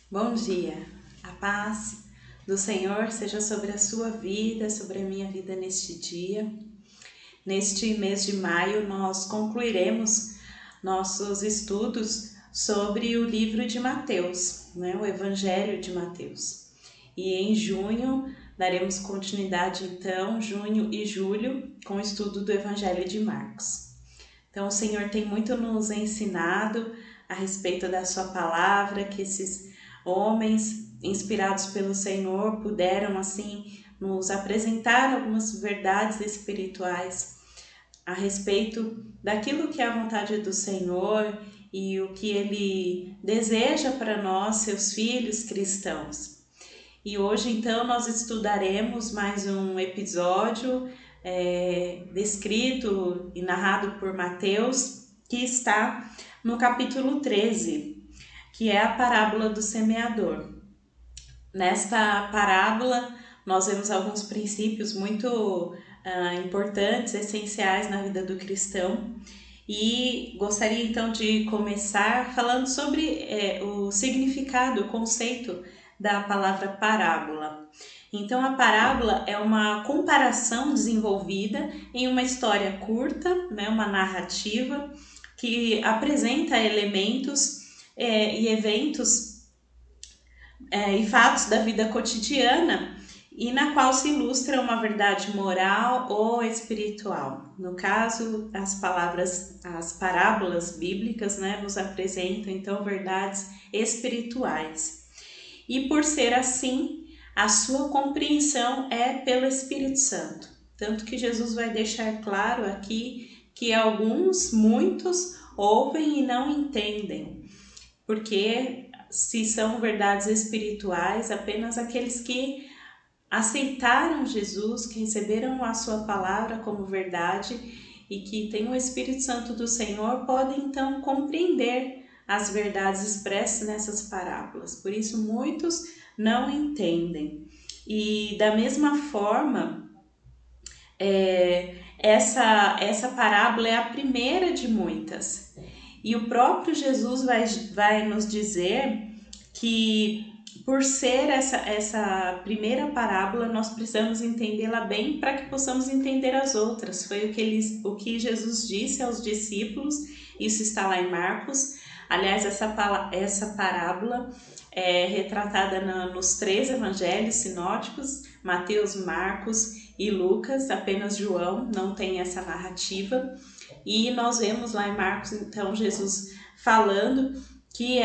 Bom dia, a paz do Senhor seja sobre a sua vida, sobre a minha vida neste dia. Neste mês de maio, nós concluiremos nossos estudos sobre o livro de Mateus, o Evangelho de Mateus. E em junho, daremos continuidade, então, junho e julho, com o estudo do Evangelho de Marcos. Então, o Senhor tem muito nos ensinado a respeito da sua palavra, que esses homens inspirados pelo Senhor puderam assim nos apresentar algumas verdades espirituais a respeito daquilo que é a vontade do Senhor e o que Ele deseja para nós, seus filhos cristãos. E hoje então nós estudaremos mais um episódio descrito e narrado por Mateus, que está no capítulo 13, que é a parábola do semeador. Nesta parábola, nós vemos alguns princípios muito importantes, essenciais na vida do cristão. E gostaria então de começar falando sobre o significado, o conceito da palavra parábola. Então, a parábola é uma comparação desenvolvida em uma história curta, uma narrativa que apresenta elementos e eventos e fatos da vida cotidiana e na qual se ilustra uma verdade moral ou espiritual. No caso, as parábolas bíblicas, nos apresentam então verdades espirituais. E por ser assim, a sua compreensão é pelo Espírito Santo. Tanto que Jesus vai deixar claro aqui que muitos, ouvem e não entendem. Porque se são verdades espirituais, apenas aqueles que aceitaram Jesus, que receberam a sua palavra como verdade e que têm o Espírito Santo do Senhor, podem então compreender as verdades expressas nessas parábolas. Por isso muitos não entendem. E da mesma forma, essa parábola é a primeira de muitas. E o próprio Jesus vai nos dizer que por ser essa primeira parábola, nós precisamos entendê-la bem para que possamos entender as outras. Foi o que Jesus disse aos discípulos, isso está lá em Marcos. Aliás, essa parábola é retratada nos 3 evangelhos sinóticos, Mateus, Marcos e Lucas, apenas João não tem essa narrativa. E nós vemos lá em Marcos, então, Jesus falando que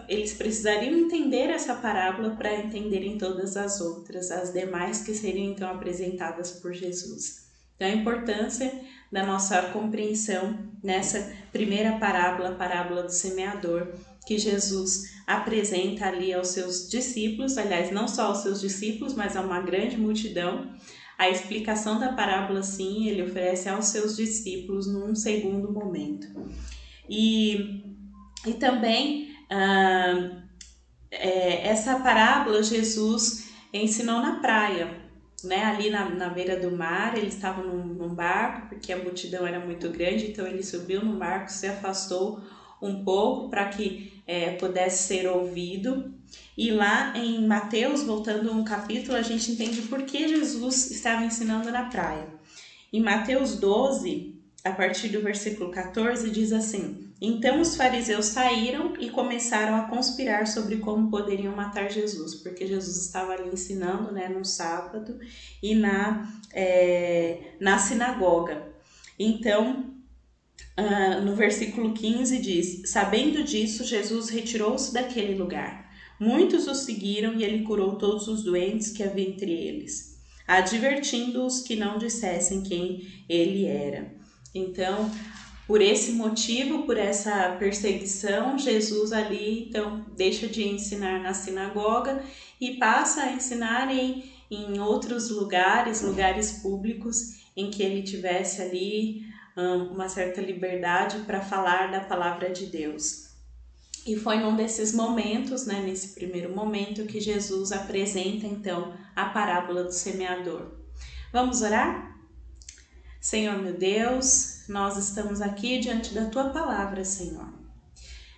eles precisariam entender essa parábola para entenderem todas as outras, as demais que seriam então apresentadas por Jesus. Então, a importância da nossa compreensão nessa primeira parábola, a parábola do semeador, que Jesus apresenta ali aos seus discípulos, aliás, não só aos seus discípulos, mas a uma grande multidão. A explicação da parábola, sim, ele oferece aos seus discípulos num segundo momento. E também, essa parábola Jesus ensinou na praia, ali na beira do mar. Ele estava num barco, porque a multidão era muito grande, então ele subiu no barco, se afastou um pouco para que pudesse ser ouvido. E lá em Mateus, voltando um capítulo, a gente entende por que Jesus estava ensinando na praia. Em Mateus 12, a partir do versículo 14, diz assim: Então os fariseus saíram e começaram a conspirar sobre como poderiam matar Jesus, porque Jesus estava ali ensinando, no sábado e na sinagoga. Então, no versículo 15 diz: Sabendo disso, Jesus retirou-se daquele lugar. Muitos o seguiram e ele curou todos os doentes que havia entre eles, advertindo-os que não dissessem quem ele era. Então, por esse motivo, por essa perseguição, Jesus ali então deixa de ensinar na sinagoga e passa a ensinar em outros lugares públicos em que ele tivesse ali uma certa liberdade para falar da palavra de Deus. E foi num desses momentos, nesse primeiro momento, que Jesus apresenta então a parábola do semeador. Vamos orar? Senhor meu Deus, nós estamos aqui diante da Tua palavra, Senhor.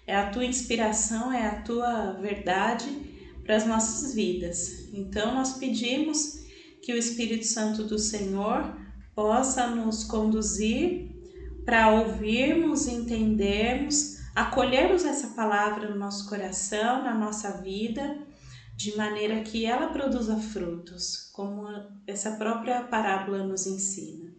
É a Tua inspiração, é a Tua verdade para as nossas vidas. Então, nós pedimos que o Espírito Santo do Senhor possa nos conduzir para ouvirmos, entendermos, acolhermos essa palavra no nosso coração, na nossa vida, de maneira que ela produza frutos, como essa própria parábola nos ensina.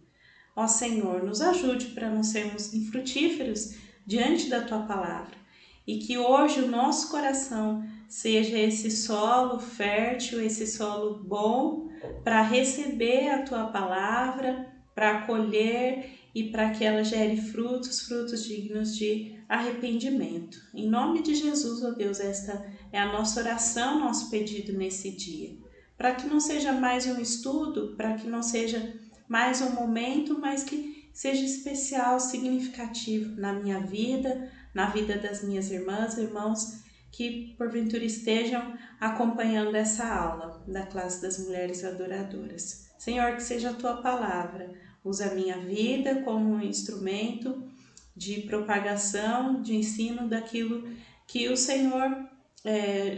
Ó Senhor, nos ajude para não sermos infrutíferos diante da Tua palavra e que hoje o nosso coração seja esse solo fértil, esse solo bom para receber a Tua palavra, para acolher e para que ela gere frutos dignos de arrependimento. Em nome de Jesus, ó Deus, esta é a nossa oração, nosso pedido nesse dia. Para que não seja mais um estudo, para que não seja mais um momento, mas que seja especial, significativo na minha vida, na vida das minhas irmãs e irmãos que porventura estejam acompanhando essa aula da classe das mulheres adoradoras. Senhor, que seja a Tua palavra, usa a minha vida como um instrumento de propagação, de ensino daquilo que o Senhor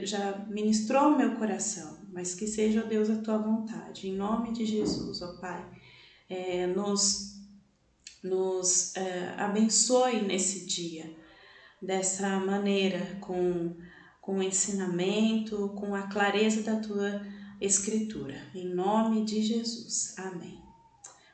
já ministrou ao meu coração, mas que seja, ó Deus, a Tua vontade. Em nome de Jesus, ó Pai, nos abençoe nesse dia, dessa maneira, com o ensinamento, com a clareza da Tua Escritura. Em nome de Jesus. Amém.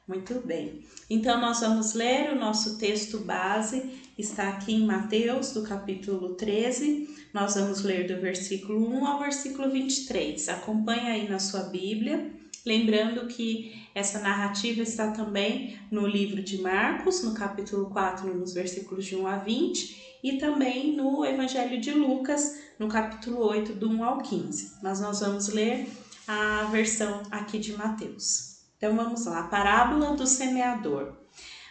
Muito bem. Então, nós vamos ler o nosso texto base, está aqui em Mateus, do capítulo 13. Nós vamos ler do versículo 1 ao versículo 23. Acompanhe aí na sua Bíblia. Lembrando que essa narrativa está também no livro de Marcos, no capítulo 4, nos versículos de 1 a 20, e também no Evangelho de Lucas, no capítulo 8, do 1 ao 15. Mas nós vamos ler a versão aqui de Mateus. Então vamos lá, a parábola do semeador.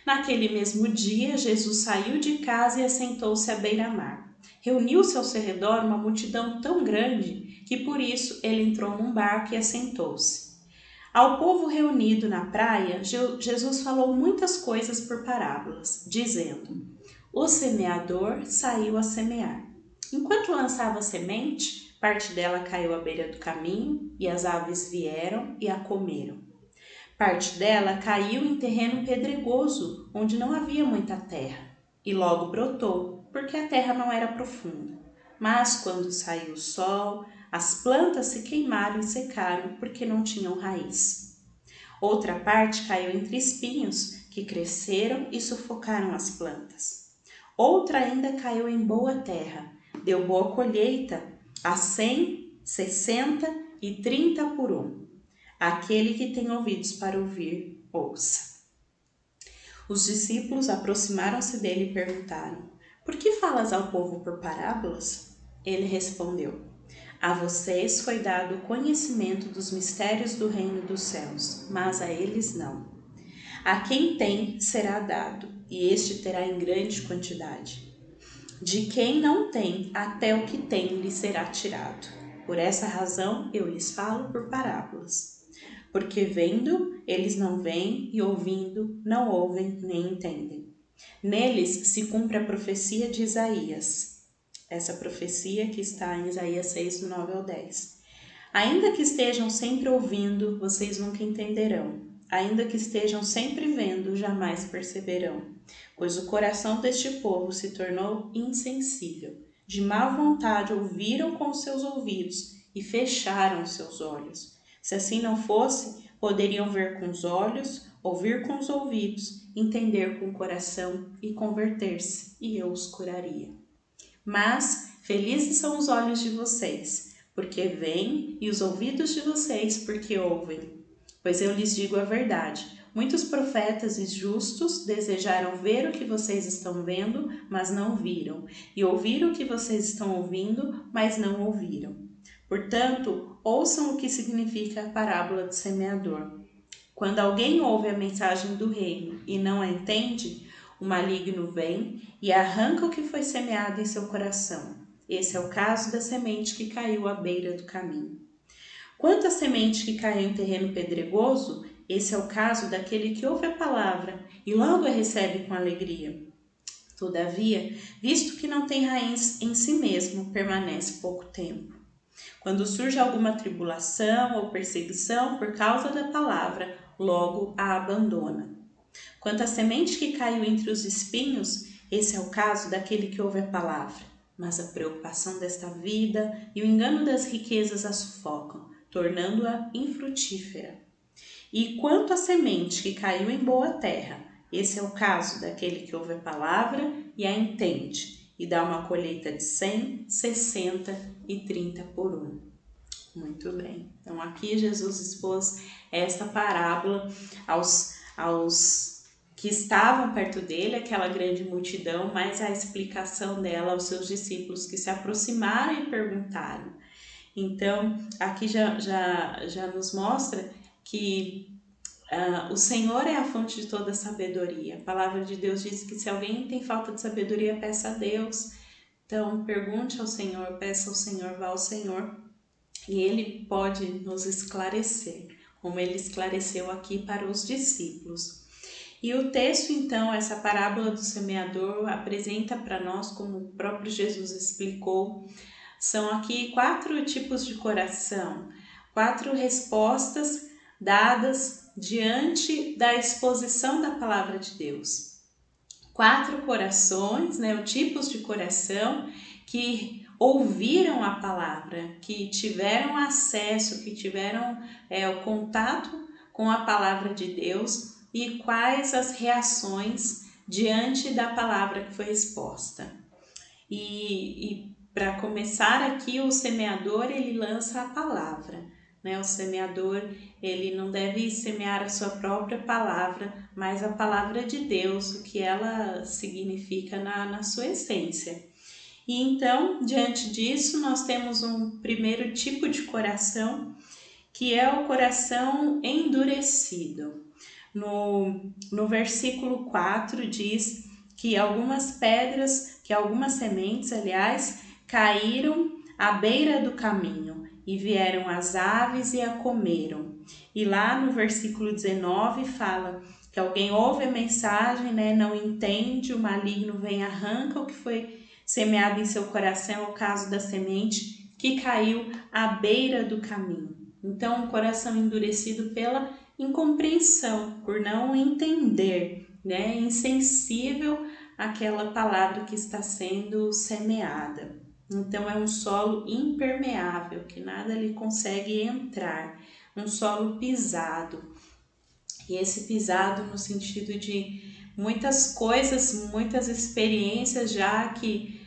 Naquele mesmo dia, Jesus saiu de casa e assentou-se à beira-mar. Reuniu-se ao seu redor uma multidão tão grande que por isso ele entrou num barco e assentou-se. Ao povo reunido na praia, Jesus falou muitas coisas por parábolas, dizendo: O semeador saiu a semear. Enquanto lançava a semente, parte dela caiu à beira do caminho e as aves vieram e a comeram. Parte dela caiu em terreno pedregoso, onde não havia muita terra, e logo brotou, porque a terra não era profunda. Mas quando saiu o sol, as plantas se queimaram e secaram, porque não tinham raiz. Outra parte caiu entre espinhos, que cresceram e sufocaram as plantas. Outra ainda caiu em boa terra, deu boa colheita, a 100, 60 e 30 por 1. Aquele que tem ouvidos para ouvir, ouça. Os discípulos aproximaram-se dele e perguntaram: Por que falas ao povo por parábolas? Ele respondeu: A vocês foi dado o conhecimento dos mistérios do reino dos céus, mas a eles não. A quem tem, será dado, e este terá em grande quantidade. De quem não tem, até o que tem lhe será tirado. Por essa razão eu lhes falo por parábolas. Porque vendo, eles não veem, e ouvindo, não ouvem nem entendem. Neles se cumpre a profecia de Isaías. Essa profecia que está em Isaías 6, do 9 ao 10. Ainda que estejam sempre ouvindo, vocês nunca entenderão. Ainda que estejam sempre vendo, jamais perceberão. Pois o coração deste povo se tornou insensível. De má vontade ouviram com os seus ouvidos e fecharam os seus olhos. Se assim não fosse, poderiam ver com os olhos, ouvir com os ouvidos, entender com o coração e converter-se, e eu os curaria. Mas felizes são os olhos de vocês, porque veem, e os ouvidos de vocês, porque ouvem. Pois eu lhes digo a verdade, muitos profetas e justos desejaram ver o que vocês estão vendo, mas não viram, e ouvir o que vocês estão ouvindo, mas não ouviram. Portanto, ouçam o que significa a parábola do semeador. Quando alguém ouve a mensagem do reino e não a entende, o maligno vem e arranca o que foi semeado em seu coração. Esse é o caso da semente que caiu à beira do caminho. Quanto à semente que caiu em terreno pedregoso, esse é o caso daquele que ouve a palavra e logo a recebe com alegria. Todavia, visto que não tem raiz em si mesmo, permanece pouco tempo. Quando surge alguma tribulação ou perseguição por causa da palavra, logo a abandona. Quanto à semente que caiu entre os espinhos, esse é o caso daquele que ouve a palavra, mas a preocupação desta vida e o engano das riquezas a sufocam, tornando-a infrutífera. E quanto à semente que caiu em boa terra, esse é o caso daquele que ouve a palavra e a entende, e dá uma colheita de 100, 60 e 30 por um. Muito bem. Então aqui Jesus expôs esta parábola aos que estavam perto dele, aquela grande multidão, mas a explicação dela aos seus discípulos que se aproximaram e perguntaram. Então aqui já nos mostra que o Senhor é a fonte de toda sabedoria. A palavra de Deus diz que se alguém tem falta de sabedoria, peça a Deus. Então pergunte ao Senhor, peça ao Senhor, vá ao Senhor. E Ele pode nos esclarecer, como Ele esclareceu aqui para os discípulos. E o texto, então, essa parábola do semeador, apresenta para nós, como o próprio Jesus explicou, são aqui 4 tipos de coração, 4 respostas dadas diante da exposição da palavra de Deus. 4 corações, né, os tipos de coração que ouviram a palavra, que tiveram acesso, que tiveram o contato com a palavra de Deus e quais as reações diante da palavra que foi exposta. E para começar aqui, o semeador, ele lança a palavra, né? O semeador, ele não deve semear a sua própria palavra, mas a palavra de Deus, o que ela significa na sua essência. E então, diante disso, nós temos um primeiro tipo de coração, que é o coração endurecido. No versículo 4 diz que algumas sementes, aliás, caíram à beira do caminho e vieram as aves e a comeram. E lá no versículo 19 fala que alguém ouve a mensagem, né, não entende, o maligno vem e arranca o que foi semeado em seu coração, é o caso da semente que caiu à beira do caminho. Então, um coração endurecido pela incompreensão, por não entender, né? Insensível àquela palavra que está sendo semeada. Então, é um solo impermeável, que nada lhe consegue entrar, um solo pisado. E esse pisado no sentido de muitas coisas, muitas experiências já que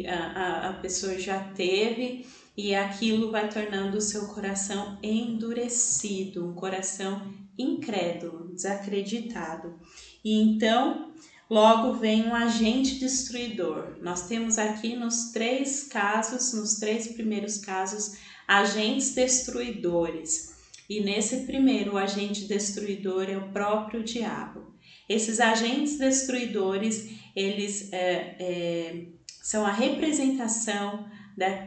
a pessoa já teve, e aquilo vai tornando o seu coração endurecido, um coração incrédulo, desacreditado. E então, logo vem um agente destruidor. Nós temos aqui nos 3 primeiros casos, agentes destruidores. E nesse primeiro, o agente destruidor é o próprio diabo. Esses agentes destruidores, eles são a representação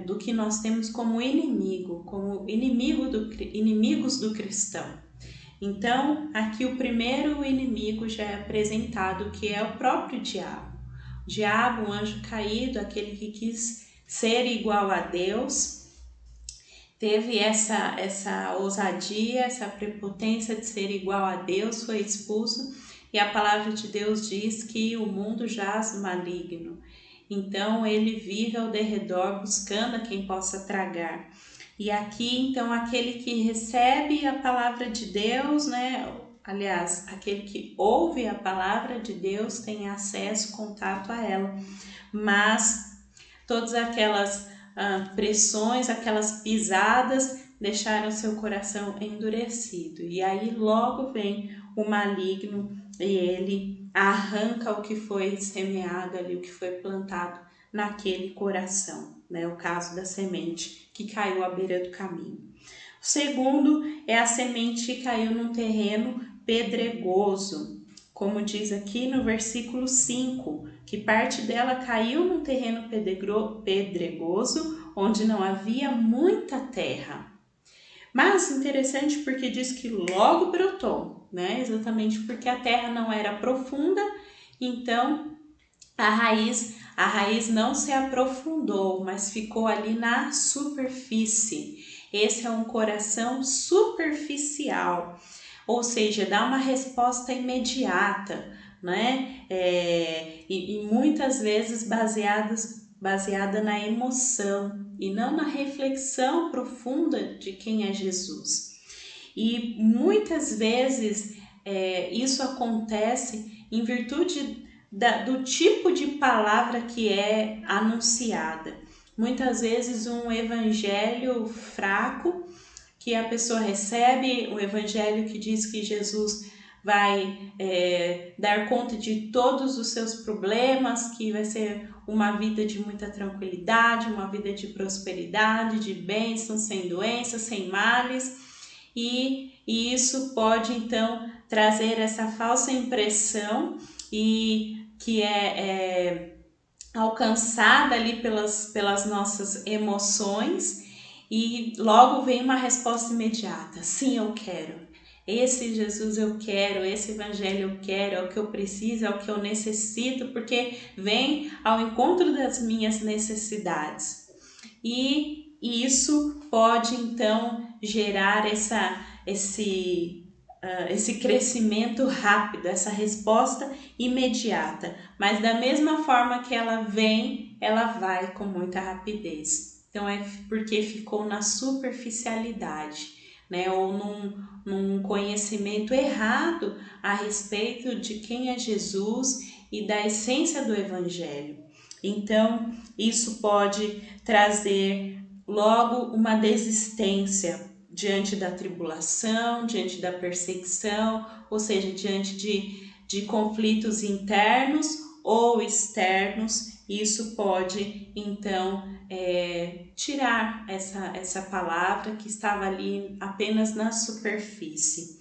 do que nós temos como inimigo, inimigos do cristão. Então, aqui o primeiro inimigo já é apresentado, que é o próprio diabo. O diabo, o anjo caído, aquele que quis ser igual a Deus, teve essa ousadia, essa prepotência de ser igual a Deus, foi expulso, e a palavra de Deus diz que o mundo jaz no maligno. Então, ele vive ao derredor buscando a quem possa tragar. E aqui, então, aquele que recebe a palavra de Deus, né? Aliás, aquele que ouve a palavra de Deus tem acesso, contato a ela. Mas todas aquelas pressões, aquelas pisadas deixaram seu coração endurecido. E aí logo vem o maligno e ele arranca o que foi semeado ali, o que foi plantado naquele coração, né? O caso da semente que caiu à beira do caminho. O segundo é a semente que caiu num terreno pedregoso, como diz aqui no versículo 5, que parte dela caiu num terreno pedregoso, onde não havia muita terra. Mas interessante porque diz que logo brotou, né? Exatamente porque a terra não era profunda, então a raiz A raiz não se aprofundou, mas ficou ali na superfície. Esse é um coração superficial, ou seja, dá uma resposta imediata, né? E muitas vezes baseada na emoção e não na reflexão profunda de quem é Jesus. E muitas vezes isso acontece em virtude do tipo de palavra que é anunciada. Muitas vezes um evangelho fraco que a pessoa recebe, um evangelho que diz que Jesus vai dar conta de todos os seus problemas, que vai ser uma vida de muita tranquilidade, uma vida de prosperidade, de bênçãos, sem doenças, sem males. E isso pode então trazer essa falsa impressão e que é alcançada ali pelas nossas emoções, e logo vem uma resposta imediata: sim, eu quero. Esse Jesus eu quero, esse evangelho eu quero, é o que eu preciso, é o que eu necessito, porque vem ao encontro das minhas necessidades. E isso pode então gerar esse crescimento rápido, essa resposta imediata. Mas da mesma forma que ela vem, ela vai com muita rapidez. Então é porque ficou na superficialidade, né? Ou num conhecimento errado a respeito de quem é Jesus e da essência do Evangelho. Então, isso pode trazer logo uma desistência diante da tribulação, diante da perseguição, ou seja, diante de conflitos internos ou externos. Isso pode, então, tirar essa palavra que estava ali apenas na superfície.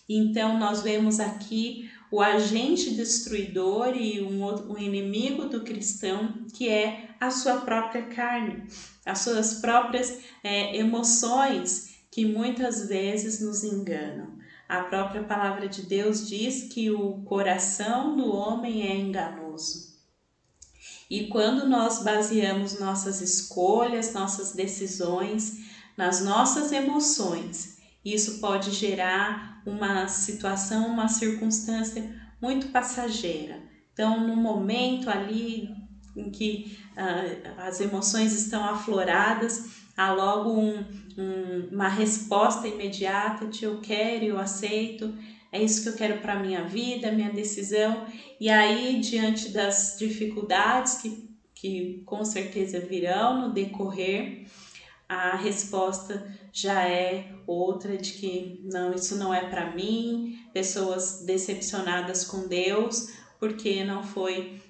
Então, nós vemos aqui o agente destruidor e um inimigo do cristão, que é a sua própria carne, as suas próprias emoções, que muitas vezes nos enganam. A própria palavra de Deus diz que o coração do homem é enganoso. E quando nós baseamos nossas escolhas, nossas decisões nas nossas emoções, isso pode gerar uma situação, uma circunstância muito passageira. Então, no momento ali em que as emoções estão afloradas, há logo uma resposta imediata de eu quero, eu aceito, é isso que eu quero para a minha vida, minha decisão. E aí, diante das dificuldades que com certeza virão no decorrer, a resposta já é outra, de que não, isso não é para mim. Pessoas decepcionadas com Deus, porque não foi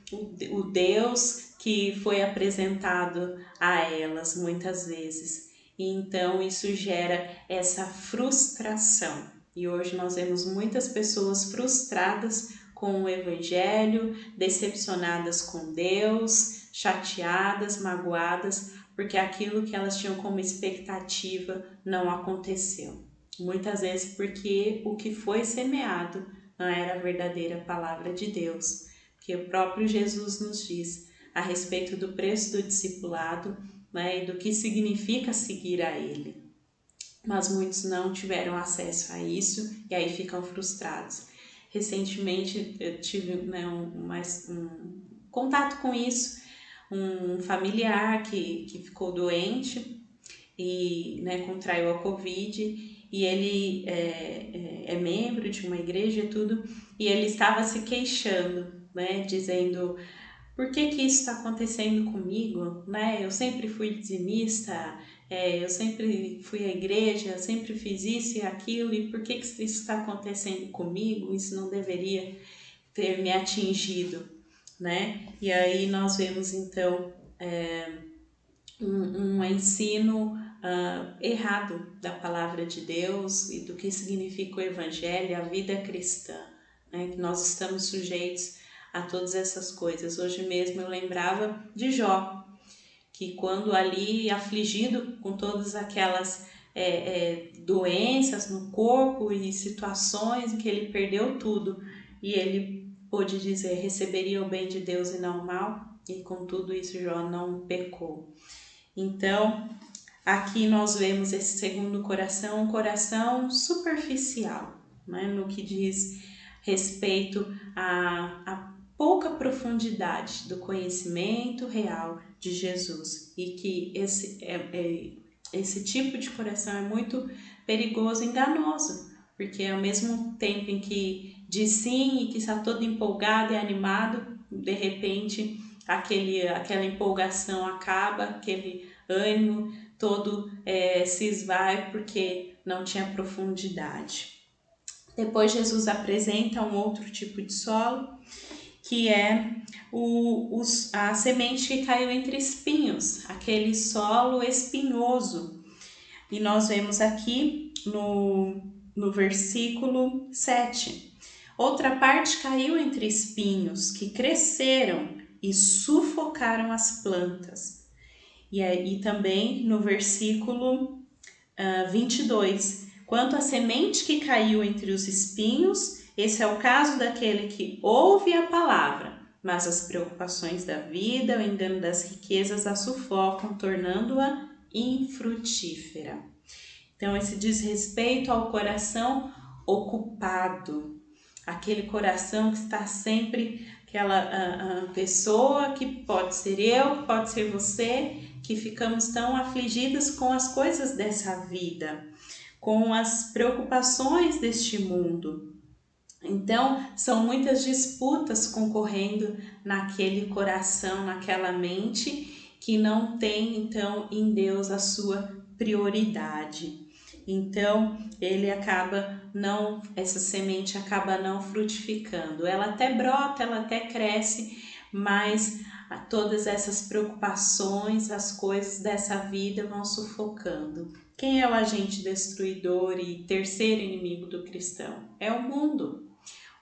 o Deus que foi apresentado a elas muitas vezes. E então isso gera essa frustração. E hoje nós vemos muitas pessoas frustradas com o Evangelho, decepcionadas com Deus, chateadas, magoadas, porque aquilo que elas tinham como expectativa não aconteceu. Muitas vezes porque o que foi semeado não era a verdadeira palavra de Deus, que o próprio Jesus nos diz a respeito do preço do discipulado, né, e do que significa seguir a Ele. Mas muitos não tiveram acesso a isso e aí ficam frustrados. Recentemente eu tive um contato com isso, um familiar que ficou doente e contraiu a Covid, e ele é membro de uma igreja e tudo, e ele estava se queixando, dizendo: por que isso está acontecendo comigo? Eu sempre fui dizimista, eu sempre fui à igreja, eu sempre fiz isso e aquilo, e por que isso está acontecendo comigo? Isso não deveria ter me atingido, E aí nós vemos então um ensino errado da palavra de Deus e do que significa o Evangelho, a vida cristã, que nós estamos sujeitos a todas essas coisas. Hoje mesmo eu lembrava de Jó, que quando ali afligido com todas aquelas doenças no corpo e situações em que ele perdeu tudo, e ele pôde dizer: receberia o bem de Deus e não o mal. e com tudo isso Jó não pecou. Então, aqui nós vemos esse segundo coração, um coração superficial, né, no que diz respeito a pouca profundidade do conhecimento real de Jesus, e que esse tipo de coração é muito perigoso e enganoso, porque ao mesmo tempo em que diz sim e que está todo empolgado e animado, de repente aquela empolgação acaba, aquele ânimo todo se esvai porque não tinha profundidade. Depois Jesus apresenta um outro tipo de solo, que é a semente que caiu entre espinhos, aquele solo espinhoso. E nós vemos aqui no versículo 7. Outra parte caiu entre espinhos que cresceram e sufocaram as plantas. E também no versículo 22. Quanto à semente que caiu entre os espinhos, esse é o caso daquele que ouve a palavra, mas as preocupações da vida, o engano das riquezas a sufocam, tornando-a infrutífera. Então, esse diz respeito ao coração ocupado, aquele coração que está sempre, aquela pessoa que pode ser eu, pode ser você, que ficamos tão afligidas com as coisas dessa vida, com as preocupações deste mundo. Então, são muitas disputas concorrendo naquele coração, naquela mente que não tem, então, em Deus a sua prioridade. Então, essa semente acaba não frutificando. Ela até brota, ela até cresce, mas todas essas preocupações, as coisas dessa vida vão sufocando. Quem é o agente destruidor e terceiro inimigo do cristão? É o mundo.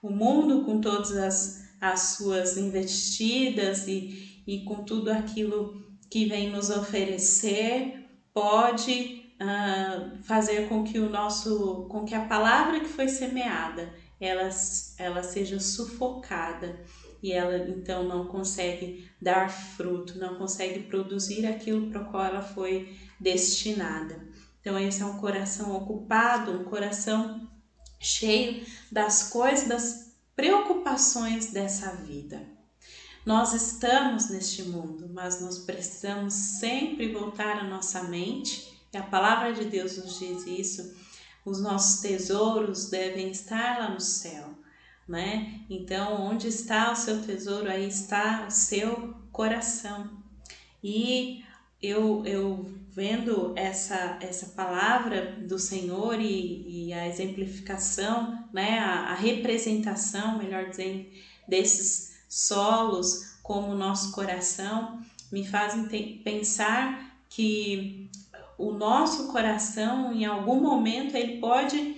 O mundo, com todas as suas investidas e com tudo aquilo que vem nos oferecer, pode fazer com que a palavra que foi semeada, ela seja sufocada, e ela então não consegue dar fruto, não consegue produzir aquilo para o qual ela foi destinada. Então esse é um coração ocupado, um coração cheio das coisas, das preocupações dessa vida. Nós estamos neste mundo, mas nós precisamos sempre voltar a nossa mente, e a palavra de Deus nos diz isso, os nossos tesouros devem estar lá no céu, né? Então, onde está o seu tesouro, aí está o seu coração. E eu vendo essa palavra do Senhor e a exemplificação, né, a representação, melhor dizendo, desses solos como o nosso coração, me fazem pensar que o nosso coração, em algum momento, ele pode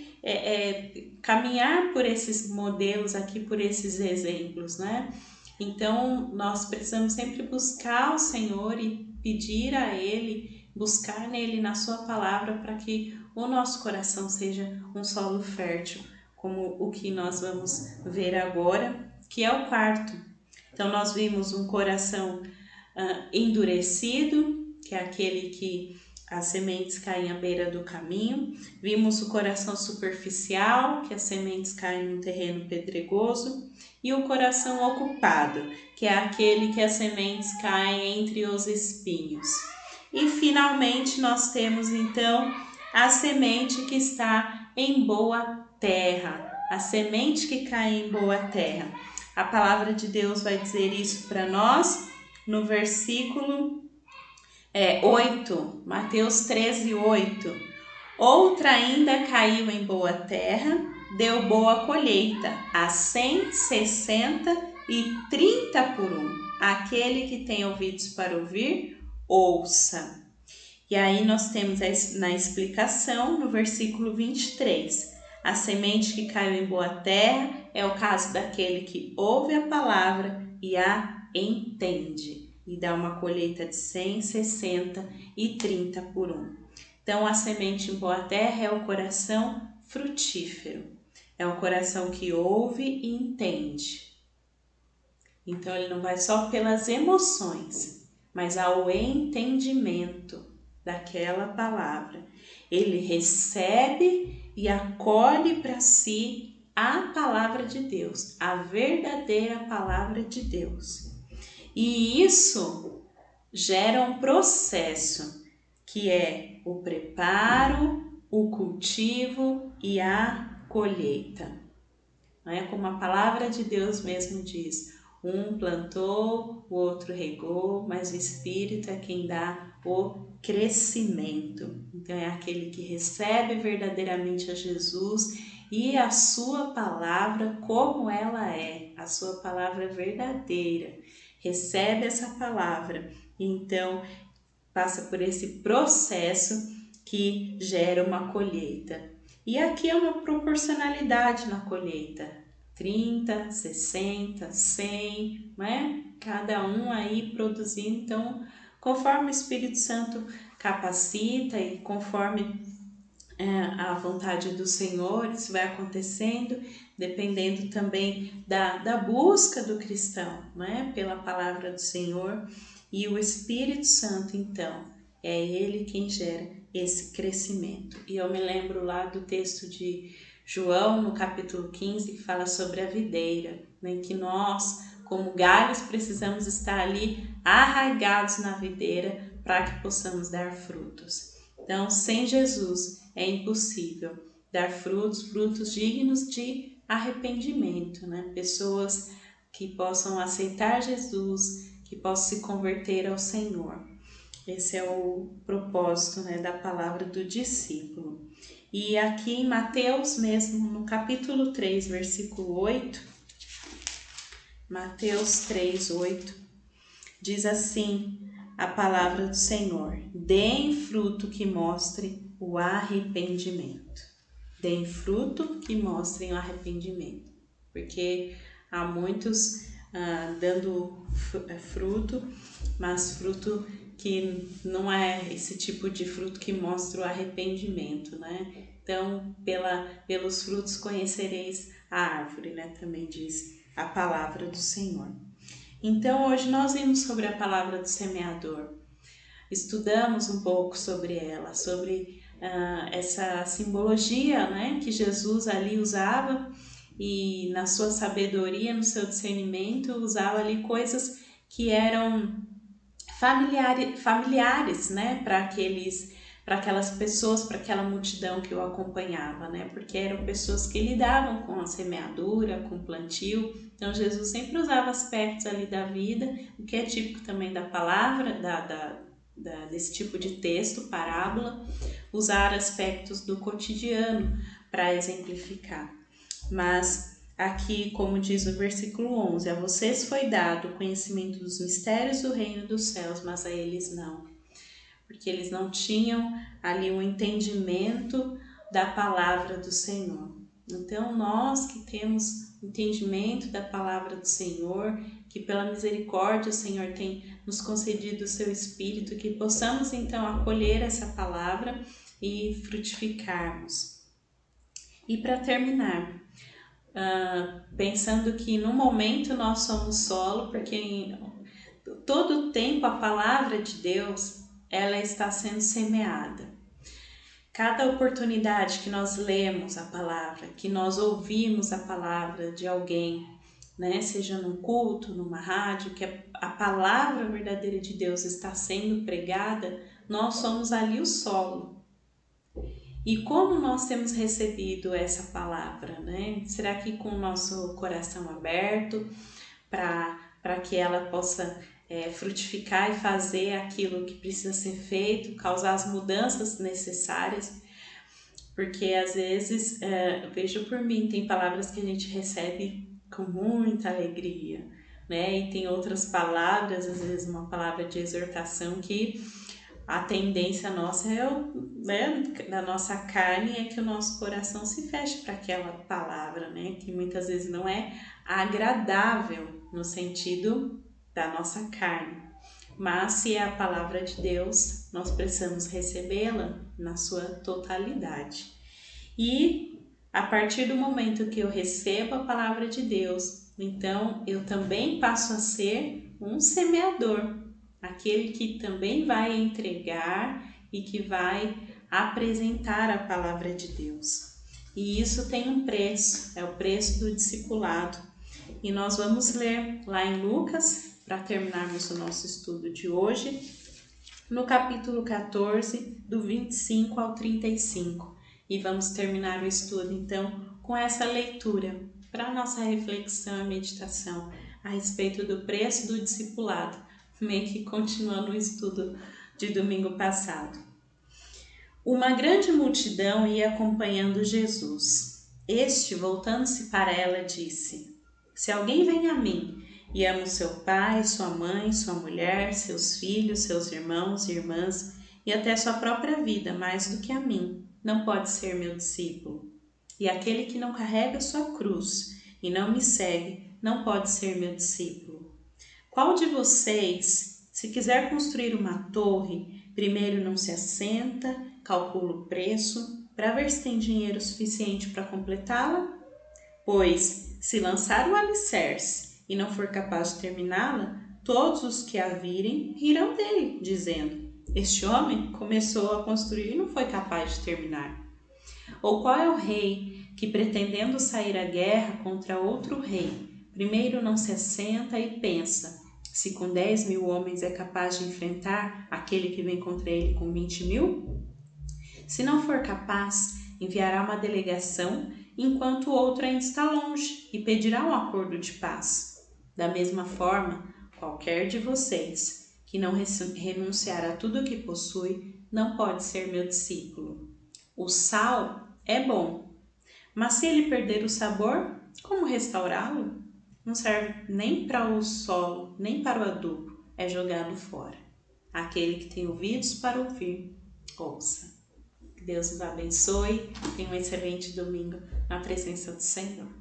caminhar por esses modelos aqui, por esses exemplos, né? Então, nós precisamos sempre buscar o Senhor e pedir a Ele, buscar nele, na sua palavra, para que o nosso coração seja um solo fértil, como o que nós vamos ver agora, que é o quarto. Então, nós vimos um coração endurecido, que é aquele que as sementes caem à beira do caminho. Vimos o coração superficial, que as sementes caem no terreno pedregoso. E o coração ocupado, que é aquele que as sementes caem entre os espinhos. E finalmente nós temos então a semente que está em boa terra, a semente que cai em boa terra. A palavra de Deus vai dizer isso para nós no versículo 8, Mateus 13, 8. Outra ainda caiu em boa terra, deu boa colheita, a 100, 60 e 30 por um. Aquele que tem ouvidos para ouvir, ouça. E aí nós temos na explicação, no versículo 23, a semente que caiu em boa terra é o caso daquele que ouve a palavra e a entende, e dá uma colheita de 100, 60 e 30 por um. Então, a semente em boa terra é o coração frutífero, é o coração que ouve e entende. Então ele não vai só pelas emoções, mas ao entendimento daquela palavra. Ele recebe e acolhe para si a palavra de Deus, a verdadeira palavra de Deus. E isso gera um processo que é o preparo, o cultivo e a colheita. Não é como a palavra de Deus mesmo diz: um plantou, o outro regou, mas o Espírito é quem dá o crescimento. Então é aquele que recebe verdadeiramente a Jesus e a sua palavra como ela é, a sua palavra verdadeira. Recebe essa palavra, então passa por esse processo que gera uma colheita. E aqui é uma proporcionalidade na colheita, 30, 60, 100, né? Cada um aí produzindo, então, conforme o Espírito Santo capacita e conforme a vontade do Senhor, isso vai acontecendo, dependendo também da busca do cristão, né? Pela palavra do Senhor. E o Espírito Santo, então, é ele quem gera esse crescimento. E eu me lembro lá do texto de João, no capítulo 15, que fala sobre a videira, né? Que nós, como galhos, precisamos estar ali arraigados na videira para que possamos dar frutos. Então, sem Jesus é impossível dar frutos dignos de arrependimento, né? Pessoas que possam aceitar Jesus, que possam se converter ao Senhor. Esse é o propósito, né, da palavra do discípulo. E aqui em Mateus mesmo, no capítulo 3, versículo 8, Mateus 3, 8, diz assim a palavra do Senhor: deem fruto que mostre o arrependimento. Deem fruto que mostrem o arrependimento. Porque há muitos dando fruto, mas fruto que não é esse tipo de fruto que mostra o arrependimento, né? Então, pelos frutos conhecereis a árvore, né? Também diz a palavra do Senhor. Então, hoje nós vimos sobre a palavra do semeador. Estudamos um pouco sobre ela, sobre essa simbologia, né, que Jesus ali usava e na sua sabedoria, no seu discernimento, usava ali coisas que eram familiares, né, para aquelas pessoas, para aquela multidão que o acompanhava, né, porque eram pessoas que lidavam com a semeadura, com o plantio. Então Jesus sempre usava aspectos ali da vida, o que é típico também da palavra, desse tipo de texto, parábola, usar aspectos do cotidiano para exemplificar. Mas aqui, como diz o versículo 11, a vocês foi dado o conhecimento dos mistérios do reino dos céus, mas a eles não. Porque eles não tinham ali um entendimento da palavra do Senhor. Então, nós que temos entendimento da palavra do Senhor, que pela misericórdia o Senhor tem nos concedido o seu Espírito, que possamos então acolher essa palavra e frutificarmos. E para terminar, pensando que no momento nós somos solo, porque em todo o tempo a palavra de Deus ela está sendo semeada. Cada oportunidade que nós lemos a palavra, que nós ouvimos a palavra de alguém, né, seja num culto, numa rádio, que a palavra verdadeira de Deus está sendo pregada, nós somos ali o solo. E como nós temos recebido essa palavra, né? Será que com o nosso coração aberto para que ela possa frutificar e fazer aquilo que precisa ser feito, causar as mudanças necessárias? Porque às vezes, vejo por mim, tem palavras que a gente recebe com muita alegria, né? E tem outras palavras, às vezes uma palavra de exortação que a tendência nossa da nossa carne é que o nosso coração se feche para aquela palavra, né? Que muitas vezes não é agradável no sentido da nossa carne. Mas se é a palavra de Deus, nós precisamos recebê-la na sua totalidade. E a partir do momento que eu recebo a palavra de Deus, então eu também passo a ser um semeador, aquele que também vai entregar e que vai apresentar a palavra de Deus. E isso tem um preço, é o preço do discipulado. E nós vamos ler lá em Lucas, para terminarmos o nosso estudo de hoje, no capítulo 14, do 25 ao 35. E vamos terminar o estudo, então, com essa leitura, para a nossa reflexão e meditação a respeito do preço do discipulado, meio que continuando o estudo de domingo passado. Uma grande multidão ia acompanhando Jesus. Este, voltando-se para ela, disse: Se alguém vem a mim e ama o seu pai, sua mãe, sua mulher, seus filhos, seus irmãos e irmãs e até sua própria vida mais do que a mim, não pode ser meu discípulo. E aquele que não carrega sua cruz e não me segue, não pode ser meu discípulo. Qual de vocês, se quiser construir uma torre, primeiro não se assenta, calcula o preço, para ver se tem dinheiro suficiente para completá-la? Pois, se lançar o alicerce e não for capaz de terminá-la, todos os que a virem rirão dele, dizendo: Este homem começou a construir e não foi capaz de terminar. Ou qual é o rei que, pretendendo sair à guerra contra outro rei, primeiro não se assenta e pensa se com 10.000 homens é capaz de enfrentar aquele que vem contra ele com 20.000? Se não for capaz, enviará uma delegação enquanto o outro ainda está longe e pedirá um acordo de paz. Da mesma forma, qualquer de vocês que não renunciar a tudo o que possui não pode ser meu discípulo. O sal é bom, mas se ele perder o sabor, como restaurá-lo? Não serve nem para o solo, nem para o adubo, é jogado fora. Aquele que tem ouvidos para ouvir, ouça. Que Deus nos abençoe, tenha um excelente domingo na presença do Senhor.